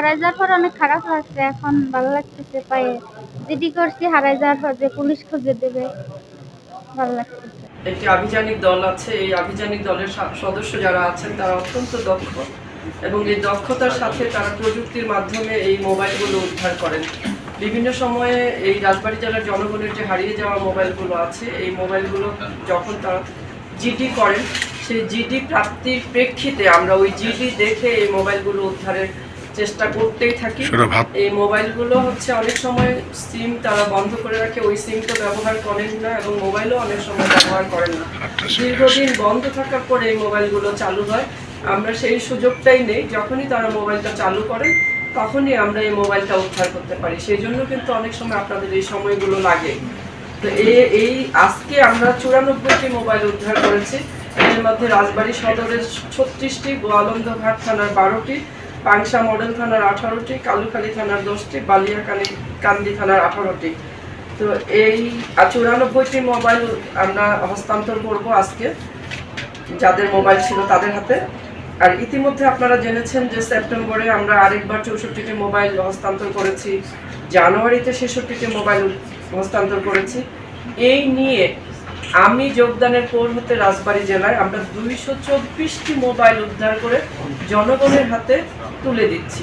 হারাই যাওয়ার পর অনেক খারাপ লাগছে, এখন ভালো লাগতেছে পায়ে। জিডি করছি হারাই যাওয়ার পর যে পুলিশ খুঁজে দেবে, ভালো লাগতেছে। একটি আভিযানিক দল আছে, এই আভিযানিক দলের সদস্য যারা আছেন তারা অত্যন্ত দক্ষ এবং এই দক্ষতার সাথে তারা প্রযুক্তির মাধ্যমে এই মোবাইলগুলো উদ্ধার করেন। বিভিন্ন সময়ে এই রাজবাড়ী জেলার জনগণের যে হারিয়ে যাওয়া মোবাইলগুলো আছে, এই মোবাইলগুলো যখন তারা জিডি করেন, সেই জিডি প্রাপ্তির প্রেক্ষিতে আমরা ওই জিডি দেখে এই মোবাইলগুলো উদ্ধারের চেষ্টা করতেই থাকি। এই মোবাইলগুলো হচ্ছে অনেক সময় সিম তারা বন্ধ করে রাখে, ওই সিম তো ব্যবহার করেন না এবং মোবাইলও অনেক সময় ব্যবহার করেন না। দীর্ঘদিন বন্ধ থাকার পরে এই মোবাইলগুলো চালু হয়, আমরা সেই সুযোগটাই নেই, যখনই তারা মোবাইলটা চালু করেন তখনই আমরা এই মোবাইলটা উদ্ধার করতে পারি। সেই জন্য কিন্তু অনেক সময় আপনাদের এই সময়গুলো লাগে। তো এই আজকে আমরা 94টি মোবাইল উদ্ধার করেছি। এর মধ্যে রাজবাড়ী সদরের 36টি, গোয়ালন্দঘাট থানার 12টি, পাংশা মডেল থানার 18টি, কালুখালী থানার 10টি, বালিয়াকান্দি থানার 18টি। তো এই 94টি মোবাইল আমরা হস্তান্তর করব আজকে, যাদের মোবাইল ছিল তাদের হাতে। আর ইতিমধ্যে আপনারা জেনেছেন যে সেপ্টেম্বরে আমরা আরেকবার 64টি মোবাইল হস্তান্তর করেছি, জানুয়ারিতে 66টি মোবাইল হস্তান্তর করেছি। এই নিয়ে আমি যোগদানের পর হতে রাজবাড়ী জেলায় আমরা 224টি মোবাইল উদ্ধার করে জনগণের হাতে তুলে দিচ্ছি।